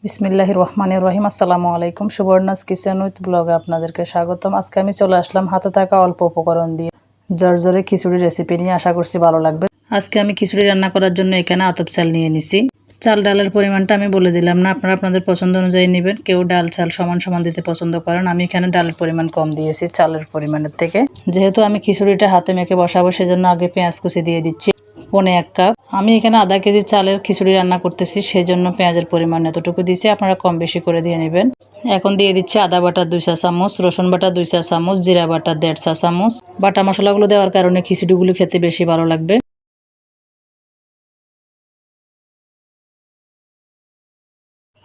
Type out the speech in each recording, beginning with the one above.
বিসমিল্লাহির রহমানির রহিম। আসসালামু আলাইকুম। সুবর্ণাস কিচেন উইথ ব্লগে আপনাদেরকে স্বাগতম। আজকে আমি চলে আসলাম হাতে থাকা অল্প উপকরণ দিয়ে ঝরঝরে খিচুড়ি রেসিপি নিয়ে। আশা করছি ভালো লাগবে। আজকে আমি খিচুড়ি রান্না করার জন্য এখানে আতপ চাল নিয়ে নিছি। চাল ডালের পরিমাণটা আমি বলে দিলাম না, আপনারা আপনাদের পছন্দ অনুযায়ী নেবেন। কেউ ডাল চাল সমান সমান দিতে পছন্দ করেন, আমি এখানে ডালের পরিমাণ কম দিয়েছি চালের পরিমাণের থেকে। যেহেতু আমি খিচুড়িটা হাতে মেখে বসাবো সেজন্য আগে পেঁয়াজ কুচি দিয়ে দিচ্ছি 1.5 কাপ। আমি এখানে আধা কেজি চালের খিচুড়ি রান্না করতেছি, সেজন্য পেঁয়াজের পরিমাণ এতটুকু দিয়েছি, আপনারা কম বেশি করে দিয়ে নেবেন। এখন দিয়ে দিচ্ছি আদা বাটা 2 চা চামচ, রসুন বাটা 2 চা চামচ, জিরা বাটা 1.5 চা চামচ। বাটা মশলাগুলো দেওয়ার কারণে খিচুড়িগুলো খেতে বেশি ভালো লাগবে।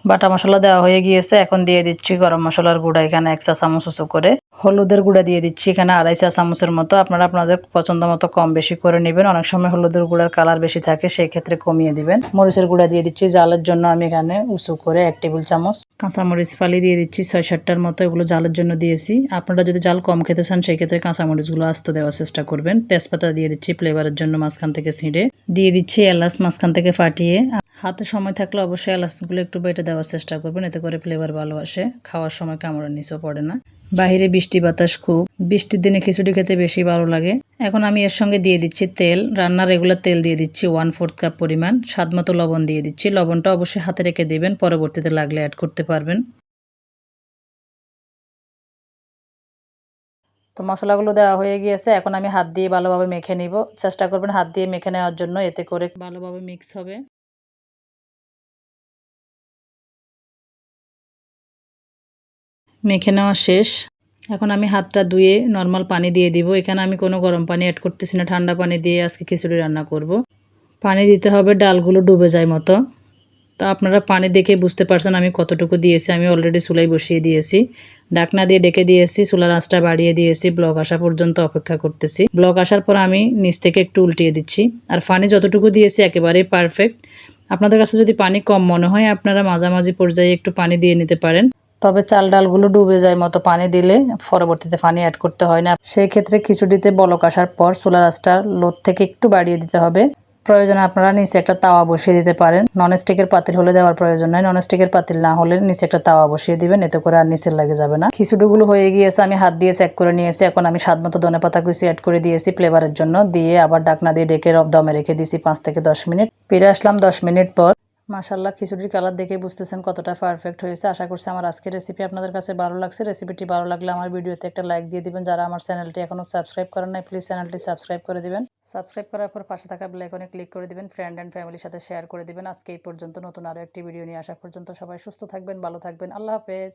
বাটা মশলা দেওয়া হয়ে গিয়েছে, এখন দিয়ে দিচ্ছি গরম মশলার গুঁড়া এখানে 1 চা চামচ উঁচু করে। হলুদের গুঁড়া দিয়ে দিচ্ছি এখানে 2.5 চা চামচের মতো, আপনারা আপনাদের পছন্দ মতো কম বেশি করে নেবেন। অনেক সময় হলুদের গুঁড়ার কালার বেশি থাকে, সেই ক্ষেত্রে কমিয়ে দিবেন। মরিচের গুঁড়া দিয়ে দিচ্ছি জালের জন্য, আমি এখানে উঁচু করে 1 টেবিল চামচ। কাঁচামরিচ ফালি দিয়ে দিচ্ছি 6-7টার মতো, এগুলো জালের জন্য দিয়েছি। আপনারা যদি জাল কম খেতে চান সেই ক্ষেত্রে কাঁচামরিচগুলো আস্ত দেওয়ার চেষ্টা করবেন। তেজপাতা দিয়ে দিচ্ছি ফ্লেভারের জন্য মাঝখান থেকে ছিঁড়ে। দিয়ে দিচ্ছি এলাচ মাঝখান থেকে ফাটিয়ে। হাতে সময় থাকলে অবশ্যই এলাচগুলো একটু বেটে দেওয়ার চেষ্টা করবেন, এতে করে ফ্লেভার ভালো আসে, খাওয়ার সময় কামড়ের নিচেও পড়ে না। বাহিরে বৃষ্টি বাতাস খুব, বৃষ্টির দিনে খিচুড়ি খেতে বেশি ভালো লাগে। এখন আমি এর সঙ্গে দিয়ে দিচ্ছি তেল, রান্নার রেগুলার তেল দিয়ে দিচ্ছি 1/4 কাপ পরিমাণ। স্বাদ মতো লবণ দিয়ে দিচ্ছি, লবণটা অবশ্যই হাতে রেখে দেবেন, পরবর্তীতে লাগলে অ্যাড করতে পারবেন। তো মশলাগুলো দেওয়া হয়ে গিয়েছে, এখন আমি হাত দিয়ে ভালোভাবে মেখে নিব। চেষ্টা করবেন হাত দিয়ে মেখে নেওয়ার জন্য, এতে করে ভালোভাবে মিক্স হবে। মেখে নেওয়া শেষ। এখন আমি হাতটা ধুয়ে নর্মাল পানি দিয়ে দিব। এখানে আমি কোনো গরম পানি অ্যাড করতেছি না, ঠান্ডা পানি দিয়ে আজকে খিচুড়ি রান্না করব। পানি দিতে হবে ডালগুলো ডুবে যায় মতো। তো আপনারা পানি দেখে বুঝতে পারছেন আমি কতটুকু দিয়েছি। আমি অলরেডি চুলায় বসিয়ে দিয়েছি, ঢাকনা দিয়ে ডেকে দিয়েছি, চুলার আঁচটা বাড়িয়ে দিয়েছি, ব্লক আসা পর্যন্ত অপেক্ষা করতেছি। ব্লক আসার পর আমি নিচ থেকে একটু উল্টিয়ে দিচ্ছি। আর পানি যতটুকু দিয়েছি একেবারেই পারফেক্ট। আপনাদের কাছে যদি পানি কম মনে হয় আপনারা মাঝামাঝি পর্যায়ে একটু পানি দিয়ে নিতে পারেন। তবে চাল ডালগুলো ডুবে যায় মতো পানি দিলে পরবর্তীতে পানি অ্যাড করতে হয় না। সেই ক্ষেত্রে খিচুড়িতে বলক আসার পর চুলার আঁচটা লো থেকে একটু বাড়িয়ে দিতে হবে। প্রয়োজনে আপনারা নিচে একটা তাওয়া বসিয়ে দিতে পারেন। ননস্টিকের পাতিল হলে দেওয়ার প্রয়োজন নাই, ননস্টিকের পাতিল না হলে নিচে একটা তাওয়া বসিয়ে দিবেন, এতে করে আর নিচে লাগে যাবে না। খিচুড়িগুলো হয়ে গিয়েছে, আমি হাত দিয়ে চেক করে নিয়েছি। এখন আমি স্বাদ মতো ধনেপাতা কুচি অ্যাড করে দিয়েছি ফ্লেভারের জন্য, দিয়ে আবার ঢাকনা দিয়ে ডেকে দমে রেখে দিয়েছি 5 থেকে 10 মিনিট। ফিরে আসলাম 10 মিনিট পর। মাশাআল্লাহ, খিচুড়ির কালার দেখে বুঝতেছেন কতটা পারফেক্ট হয়েছে। আশা করছি আমার আজকের রেসিপি আপনাদের কাছে ভালো লাগছে। রেসিপিটি ভালো লাগলে আমার ভিডিওতে একটা লাইক দিয়ে দিবেন। যারা আমার চ্যানেলটি এখনও সাবস্ক্রাইব করেন নাই প্লিজ চ্যানেলটি সাবস্ক্রাইব করে দিবেন। সাবস্ক্রাইব করার পর পাশে থাকা বেল আইকনে ক্লিক করে দিবেন, ফ্রেন্ড অ্যান্ড ফ্যামিলির সাথে শেয়ার করে দিবেন। আজকে এই পর্যন্ত, নতুন আরও একটি ভিডিও নিয়ে আসা পর্যন্ত সবাই সুস্থ থাকবেন, ভালো থাকবেন। আল্লাহ হাফেজ।